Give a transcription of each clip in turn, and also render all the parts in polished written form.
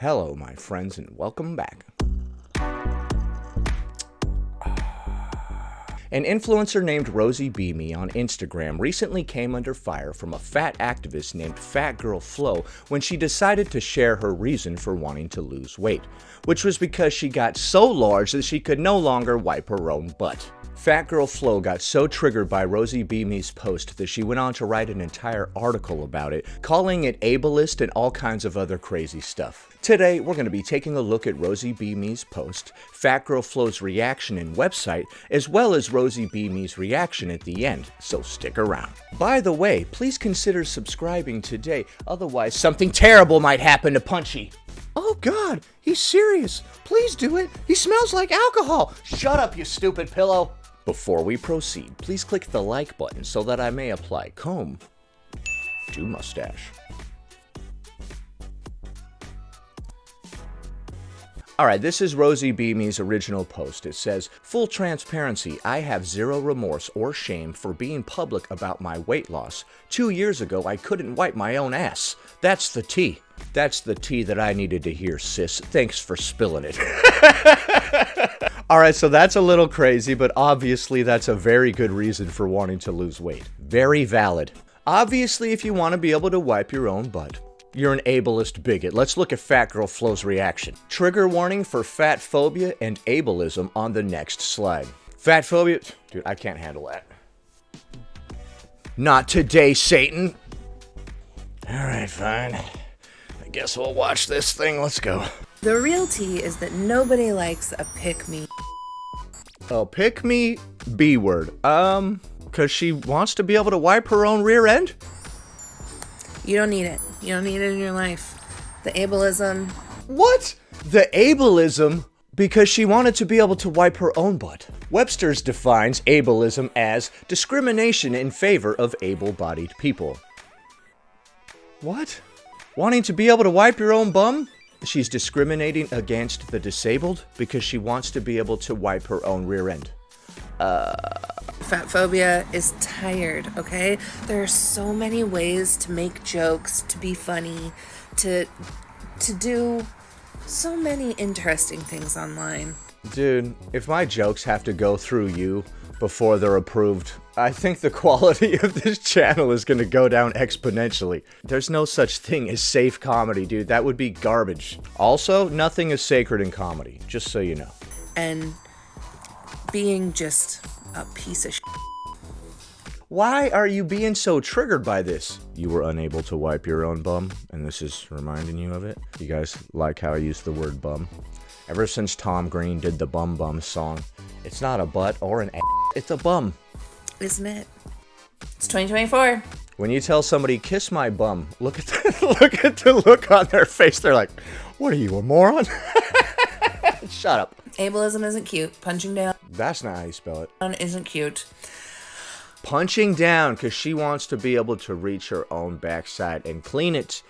Hello, my friends, and welcome back. An influencer named Rosie Beam on Instagram recently came under fire from a fat activist named Fat Girl Flo when she decided to share her reason for wanting to lose weight, which was because she got so large that she could no longer wipe her own butt. Fat Girl Flo got so triggered by Rosie Beam's post that she went on to write an entire article about it, calling it ableist and all kinds of other crazy stuff. Today, we're going to be taking a look at Rosie Beam's post, Fat Girl Flo's reaction and website, as well as Rosie Beam's reaction at the end, so stick around. By the way, please consider subscribing today, otherwise something terrible might happen to Punchy. Oh God, he's serious. Please do it. He smells like alcohol. Shut up, you stupid pillow. Before we proceed, please click the like button so that I may apply comb to mustache. Alright, this is Rosie Beam's original post. It says, "Full transparency, I have zero remorse or shame for being public about my weight loss. 2 years ago, I couldn't wipe my own ass. That's the tea. That's the tea that I needed to hear, sis. Thanks for spilling it." Alright, so that's a little crazy, but obviously that's a very good reason for wanting to lose weight. Very valid. Obviously, if you want to be able to wipe your own butt, you're an ableist bigot. Let's look at Fat Girl Flo's reaction. Trigger warning for fat phobia and ableism on the next slide. Fat phobia? Dude, I can't handle that. Not today, Satan. Alright, fine. I guess we'll watch this thing. Let's go. The real tea is that nobody likes a pick-me. Oh, pick me B word. Cause she wants to be able to wipe her own rear end? You don't need it. You don't need it in your life. The ableism. What? The ableism? Because she wanted to be able to wipe her own butt. Webster's defines ableism as discrimination in favor of able-bodied people. What? Wanting to be able to wipe your own bum? She's discriminating against the disabled because she wants to be able to wipe her own rear end. Fat phobia is tired, okay? There are so many ways to make jokes, to be funny, to do so many interesting things online. Dude, if my jokes have to go through you before they're approved, I think the quality of this channel is gonna go down exponentially. There's no such thing as safe comedy, dude. That would be garbage. Also, nothing is sacred in comedy, just so you know. And being just a piece of shit. Why are you being so triggered by this? You were unable to wipe your own bum, and this is reminding you of it? You guys like how I use the word bum? Ever since Tom Green did the Bum Bum song, it's not a butt or an ass, it's a bum. Isn't it? It's 2024. When you tell somebody, kiss my bum, look at the look on their face. They're like, what are you, a moron? Shut up. Ableism isn't cute. Punching down That's not how you spell it. isn't cute. Punching down because she wants to be able to reach her own backside and clean it,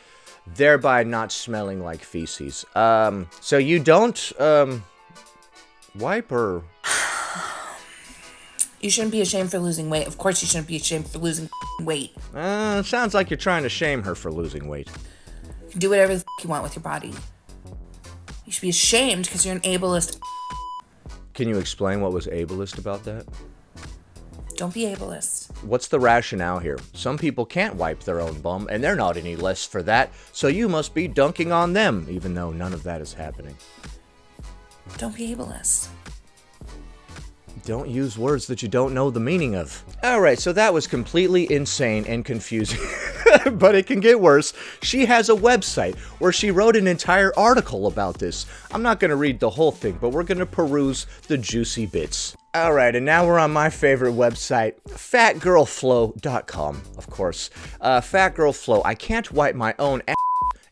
thereby not smelling like feces. So you don't, wipe her. You shouldn't be ashamed for losing weight. Of course you shouldn't be ashamed for losing weight. Sounds like you're trying to shame her for losing weight. Do whatever the you want with your body. You should be ashamed because you're an ableist. Can you explain what was ableist about that? Don't be ableist. What's the rationale here? Some people can't wipe their own bum, and they're not any less for that, so you must be dunking on them, even though none of that is happening. Don't be ableist. Don't use words that you don't know the meaning of. Alright, so that was completely insane and confusing. But it can get worse. She has a website where she wrote an entire article about this. I'm not going to read the whole thing, but we're going to peruse the juicy bits. Alright, and now we're on my favorite website, fatgirlflo.com, of course. Fat Girl Flo, I can't wipe my own ass,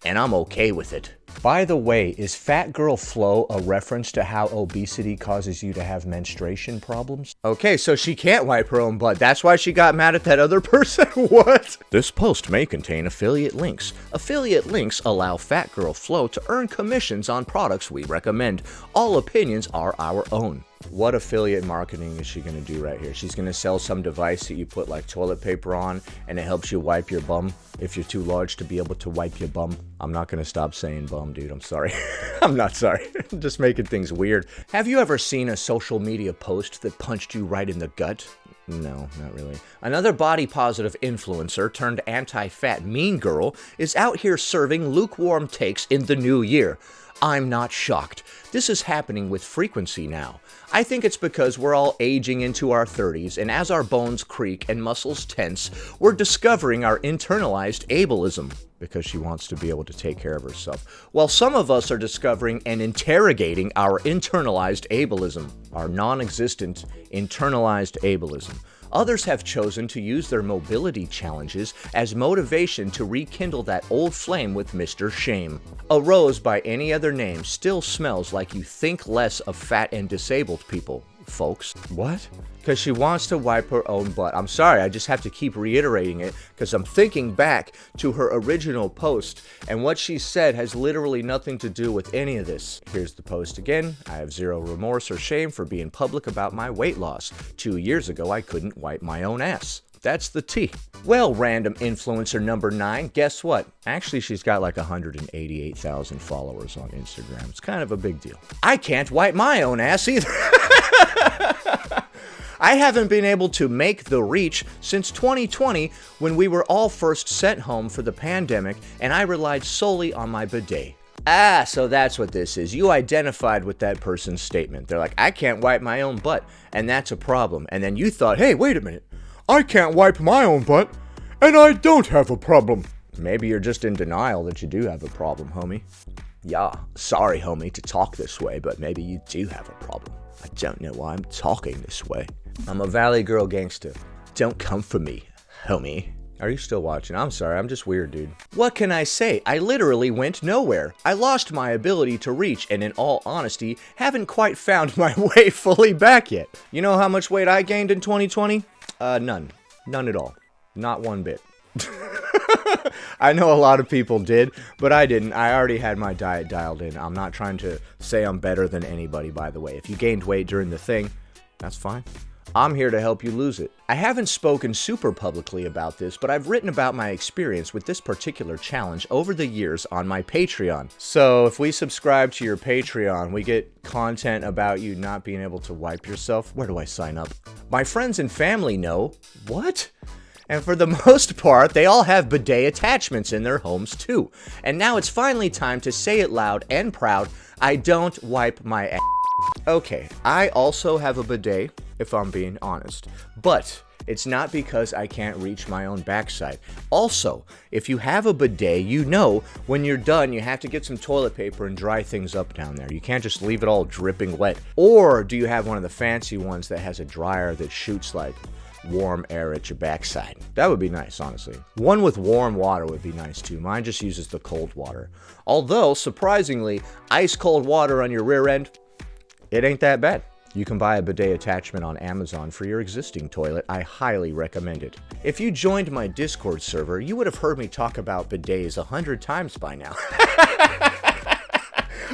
and I'm okay with it. By the way, is Fat Girl Flo a reference to how obesity causes you to have menstruation problems? Okay, so she can't wipe her own butt. That's why she got mad at that other person? What? This post may contain affiliate links. Affiliate links allow Fat Girl Flo to earn commissions on products we recommend. All opinions are our own. What affiliate marketing is she going to do right here? She's going to sell some device that you put like toilet paper on and it helps you wipe your bum if you're too large to be able to wipe your bum. I'm not going to stop saying bum, dude. I'm sorry. I'm not sorry. I'm just making things weird. Have you ever seen a social media post that punched you right in the gut? No, not really. Another body-positive influencer turned anti-fat mean girl is out here serving lukewarm takes in the new year. I'm not shocked. This is happening with frequency now. I think it's because we're all aging into our 30s, and as our bones creak and muscles tense, we're discovering our internalized ableism, because she wants to be able to take care of herself. While some of us are discovering and interrogating our internalized ableism, our non-existent internalized ableism. Others have chosen to use their mobility challenges as motivation to rekindle that old flame with Mr. Shame. A rose by any other name still smells like you think less of fat and disabled people, folks. What? Because she wants to wipe her own butt. I'm sorry, I just have to keep reiterating it because I'm thinking back to her original post, and what she said has literally nothing to do with any of this. Here's the post again. I have zero remorse or shame for being public about my weight loss. 2 years ago, I couldn't wipe my own ass. That's the tea. Well, random influencer number 9, guess what? Actually, she's got like 188,000 followers on Instagram. It's kind of a big deal. I can't wipe my own ass either. I haven't been able to make the reach since 2020 when we were all first sent home for the pandemic and I relied solely on my bidet. Ah, so that's what this is. You identified with that person's statement. They're like, I can't wipe my own butt, and that's a problem. And then you thought, hey, wait a minute. I can't wipe my own butt, and I don't have a problem. Maybe you're just in denial that you do have a problem, homie. Yeah, sorry, homie, to talk this way, but maybe you do have a problem. I don't know why I'm talking this way. I'm a Valley Girl gangster. Don't come for me, homie. Are you still watching? I'm sorry, I'm just weird, dude. What can I say? I literally went nowhere. I lost my ability to reach, and in all honesty, haven't quite found my way fully back yet. You know how much weight I gained in 2020? None. None at all. Not one bit. I know a lot of people did, but I didn't. I already had my diet dialed in. I'm not trying to say I'm better than anybody, by the way. If you gained weight during the thing, that's fine. I'm here to help you lose it. I haven't spoken super publicly about this, but I've written about my experience with this particular challenge over the years on my Patreon. So if we subscribe to your Patreon, we get content about you not being able to wipe yourself. Where do I sign up? My friends and family know. What? And for the most part, they all have bidet attachments in their homes too. And now it's finally time to say it loud and proud, I don't wipe my ass. Okay, I also have a bidet, if I'm being honest, but it's not because I can't reach my own backside. Also, if you have a bidet, you know when you're done, you have to get some toilet paper and dry things up down there. You can't just leave it all dripping wet. Or do you have one of the fancy ones that has a dryer that shoots like warm air at your backside? That would be nice, honestly. One with warm water would be nice too. Mine just uses the cold water. Although, surprisingly, ice cold water on your rear end, it ain't that bad. You can buy a bidet attachment on Amazon for your existing toilet. I highly recommend it. If you joined my Discord server, you would have heard me talk about bidets 100 times by now.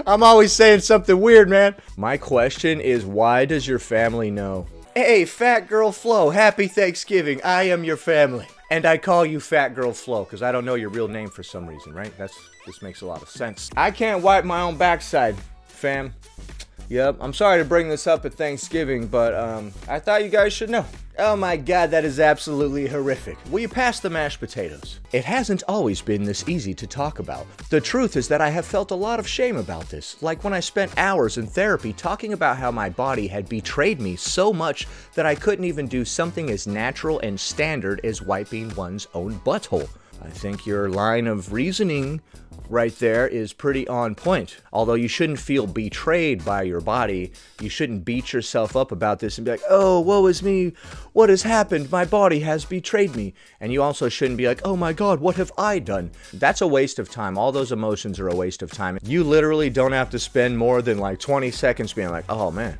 I'm always saying something weird, man. My question is, why does your family know? Hey, Fat Girl Flo, happy Thanksgiving. I am your family. And I call you Fat Girl Flo, because I don't know your real name for some reason, right? This makes a lot of sense. I can't wipe my own backside, fam. Yep, I'm sorry to bring this up at Thanksgiving, but I thought you guys should know. Oh my god, that is absolutely horrific. Will you pass the mashed potatoes? It hasn't always been this easy to talk about. The truth is that I have felt a lot of shame about this, like when I spent hours in therapy talking about how my body had betrayed me so much that I couldn't even do something as natural and standard as wiping one's own butthole. I think your line of reasoning right there is pretty on point. Although you shouldn't feel betrayed by your body, you shouldn't beat yourself up about this and be like, oh, woe is me, what has happened? My body has betrayed me. And you also shouldn't be like, oh my god, what have I done? That's a waste of time. All those emotions are a waste of time. You literally don't have to spend more than like 20 seconds being like, oh man,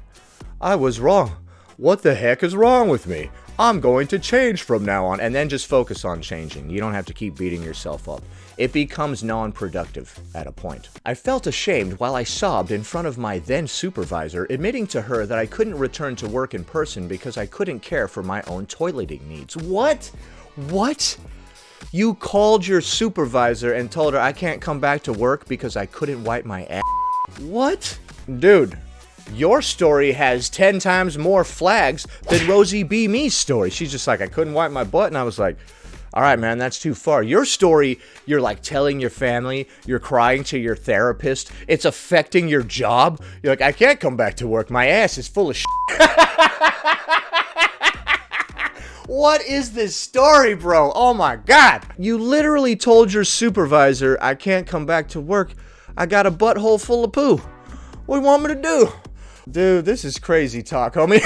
I was wrong. What the heck is wrong with me? I'm going to change from now on, and then just focus on changing. You don't have to keep beating yourself up. It becomes non-productive at a point. I felt ashamed while I sobbed in front of my then supervisor, admitting to her that I couldn't return to work in person because I couldn't care for my own toileting needs. What? What? You called your supervisor and told her I can't come back to work because I couldn't wipe my ass? What? Dude, your story has 10 times more flags than Rosie Beam's story. She's just like, I couldn't wipe my butt, and I was like, all right, man, that's too far. Your story, you're like telling your family, you're crying to your therapist, it's affecting your job. You're like, I can't come back to work, my ass is full of shit. What is this story, bro? Oh my God. You literally told your supervisor, I can't come back to work. I got a butthole full of poo. What do you want me to do? Dude, this is crazy talk, homie.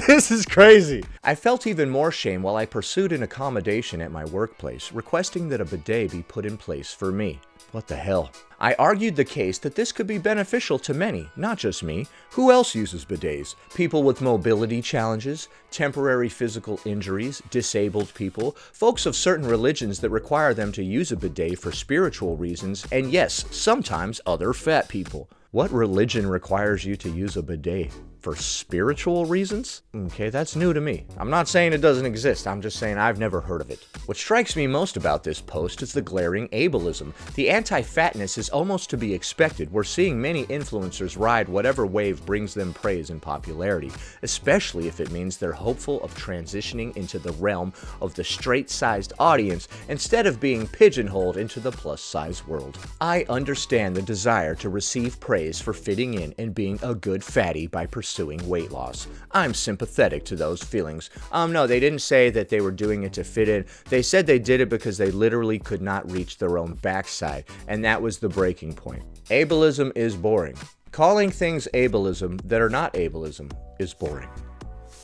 This is crazy. I felt even more shame while I pursued an accommodation at my workplace, requesting that a bidet be put in place for me. What the hell? I argued the case that this could be beneficial to many, not just me. Who else uses bidets? People with mobility challenges, temporary physical injuries, disabled people, folks of certain religions that require them to use a bidet for spiritual reasons, and yes, sometimes other fat people. What religion requires you to use a bidet? For spiritual reasons? Okay, that's new to me. I'm not saying it doesn't exist, I'm just saying I've never heard of it. What strikes me most about this post is the glaring ableism. The anti-fatness is almost to be expected. We're seeing many influencers ride whatever wave brings them praise and popularity, especially if it means they're hopeful of transitioning into the realm of the straight-sized audience instead of being pigeonholed into the plus-size world. I understand the desire to receive praise for fitting in and being a good fatty by pursuing weight loss. I'm sympathetic to those feelings. No, they didn't say that they were doing it to fit in. They said they did it because they literally could not reach their own backside, and that was the breaking point. Ableism is boring. Calling things ableism that are not ableism is boring.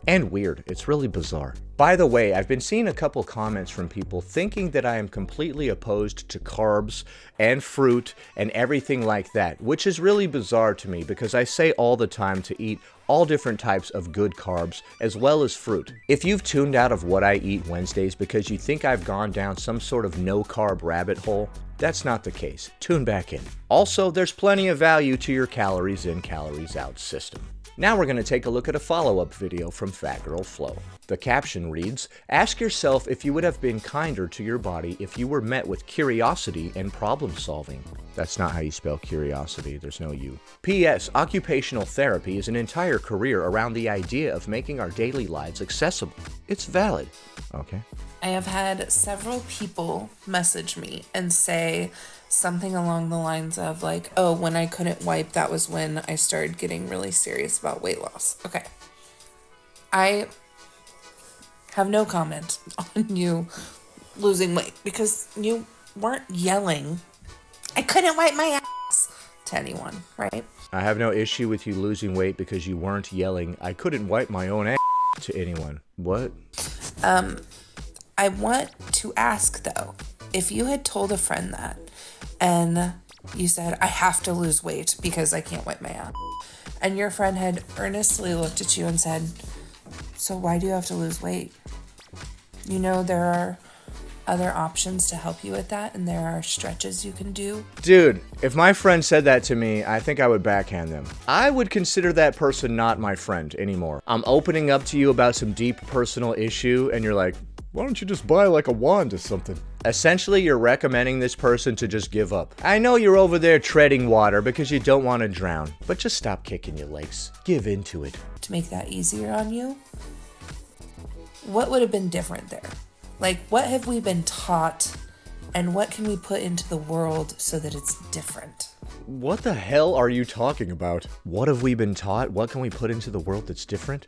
And weird. It's really bizarre. By the way, I've been seeing a couple comments from people thinking that I am completely opposed to carbs and fruit and everything like that, which is really bizarre to me because I say all the time to eat all different types of good carbs as well as fruit. If you've tuned out of What I Eat Wednesdays because you think I've gone down some sort of no-carb rabbit hole, that's not the case. Tune back in. Also, there's plenty of value to your calories in, calories out system. Now we're going to take a look at a follow-up video from Fat Girl Flo. The caption reads, ask yourself if you would have been kinder to your body if you were met with curiosity and problem solving. That's not how you spell curiosity, there's no U. P.S. Occupational therapy is an entire career around the idea of making our daily lives accessible. It's valid. Okay. I have had several people message me and say something along the lines of like, oh, when I couldn't wipe, that was when I started getting really serious about weight loss. Okay. I have no comment on you losing weight because you weren't yelling, I couldn't wipe my ass to anyone, right? I have no issue with you losing weight because you weren't yelling, I couldn't wipe my own ass to anyone. What? I want to ask though, if you had told a friend that and you said, I have to lose weight because I can't wipe my ass, and your friend had earnestly looked at you and said, so why do you have to lose weight? You know, there are other options to help you with that, and there are stretches you can do. Dude, if my friend said that to me, I think I would backhand them. I would consider that person not my friend anymore. I'm opening up to you about some deep personal issue, and you're like, why don't you just buy like a wand or something? Essentially, you're recommending this person to just give up. I know you're over there treading water because you don't want to drown, but just stop kicking your legs. Give into it. To make that easier on you, what would have been different there? Like, what have we been taught, and what can we put into the world so that it's different? What the hell are you talking about? What have we been taught? What can we put into the world that's different?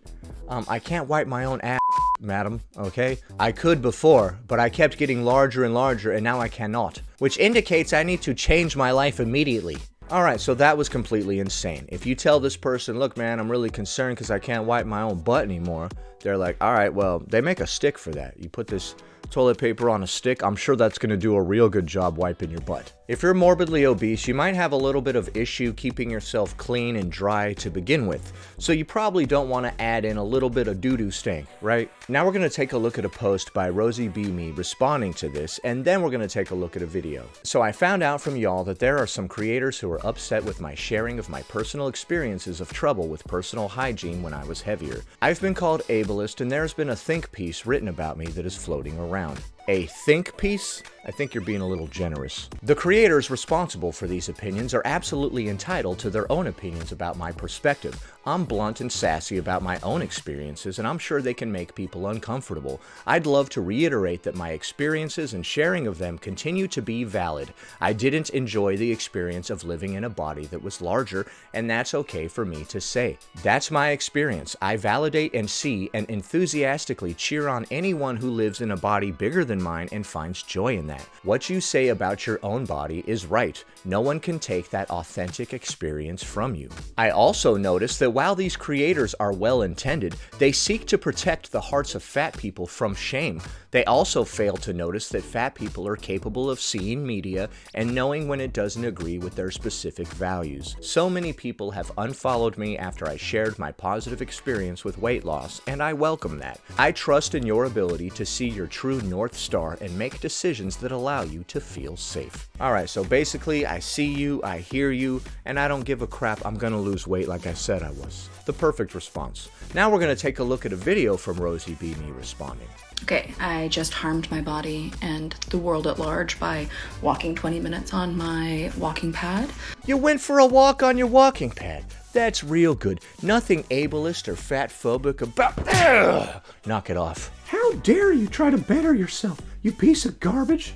I can't wipe my own ass, madam, okay? I could before, but I kept getting larger and larger, and now I cannot. Which indicates I need to change my life immediately. Alright, so that was completely insane. If you tell this person, look man, I'm really concerned because I can't wipe my own butt anymore, they're like, alright, well, they make a stick for that. You put this toilet paper on a stick, I'm sure that's going to do a real good job wiping your butt. If you're morbidly obese, you might have a little bit of issue keeping yourself clean and dry to begin with, so you probably don't want to add in a little bit of doo-doo stank, right? Now we're going to take a look at a post by Rosie Beam responding to this, and then we're going to take a look at a video. So I found out from y'all that there are some creators who are upset with my sharing of my personal experiences of trouble with personal hygiene when I was heavier. I've been called ableist, and there's been a think piece written about me that is floating around. A think piece? I think you're being a little generous. The creators responsible for these opinions are absolutely entitled to their own opinions about my perspective. I'm blunt and sassy about my own experiences, and I'm sure they can make people uncomfortable. I'd love to reiterate that my experiences and sharing of them continue to be valid. I didn't enjoy the experience of living in a body that was larger, and that's okay for me to say. That's my experience. I validate and see and enthusiastically cheer on anyone who lives in a body bigger than mine and finds joy in that. What you say about your own body is right. No one can take that authentic experience from you. I also noticed that while these creators are well-intended, they seek to protect the hearts of fat people from shame. They also fail to notice that fat people are capable of seeing media and knowing when it doesn't agree with their specific values. So many people have unfollowed me after I shared my positive experience with weight loss, and I welcome that. I trust in your ability to see your true North Star and make decisions that allow you to feel safe. Alright, so basically, I see you, I hear you, and I don't give a crap. I'm gonna lose weight like I said I was. The perfect response. Now we're gonna take a look at a video from Rosie Beam responding. Okay, I just harmed my body and the world at large by walking 20 minutes on my walking pad. You went for a walk on your walking pad. That's real good. Nothing ableist or fat-phobic about... Ugh! Knock it off. How dare you try to better yourself, you piece of garbage?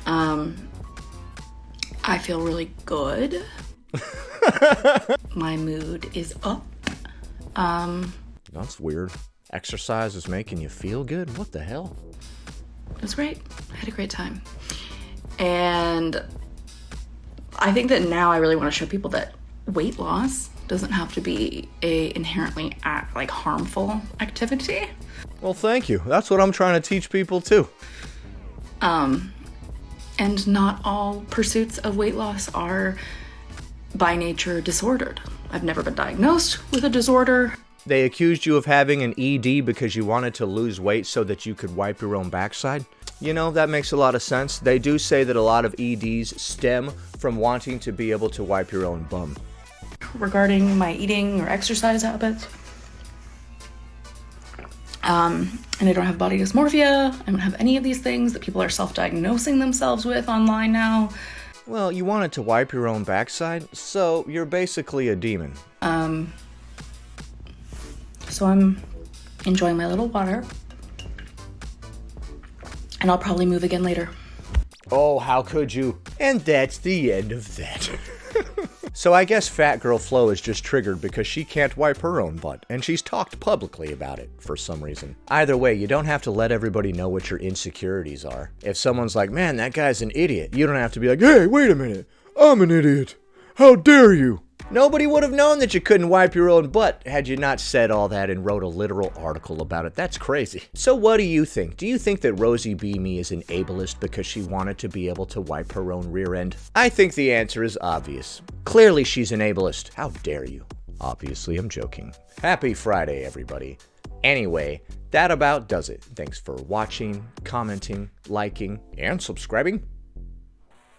I feel really good. My mood is up. That's weird. Exercise is making you feel good? What the hell? It was great. I had a great time. And I think that now I really want to show people that weight loss doesn't have to be a inherently harmful activity. Well, thank you. That's what I'm trying to teach people too. And not all pursuits of weight loss are by nature disordered. I've never been diagnosed with a disorder. They accused you of having an ED because you wanted to lose weight so that you could wipe your own backside? You know, that makes a lot of sense. They do say that a lot of EDs stem from wanting to be able to wipe your own bum. Regarding my eating or exercise habits, and I don't have body dysmorphia. I don't have any of these things that people are self-diagnosing themselves with online now. Well, you wanted to wipe your own backside, so you're basically a demon. So I'm enjoying my little water, and I'll probably move again later. Oh, how could you? And that's the end of that. So I guess Fat Girl Flo is just triggered because she can't wipe her own butt, and she's talked publicly about it for some reason. Either way, you don't have to let everybody know what your insecurities are. If someone's like, man, that guy's an idiot, you don't have to be like, hey, wait a minute, I'm an idiot. How dare you? Nobody would have known that you couldn't wipe your own butt had you not said all that and wrote a literal article about it. That's crazy. So what do you think? Do you think that Rosie Beam is an ableist because she wanted to be able to wipe her own rear end? I think the answer is obvious. Clearly she's an ableist. How dare you? Obviously, I'm joking. Happy Friday, everybody. Anyway, that about does it. Thanks for watching, commenting, liking, and subscribing.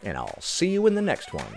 And I'll see you in the next one.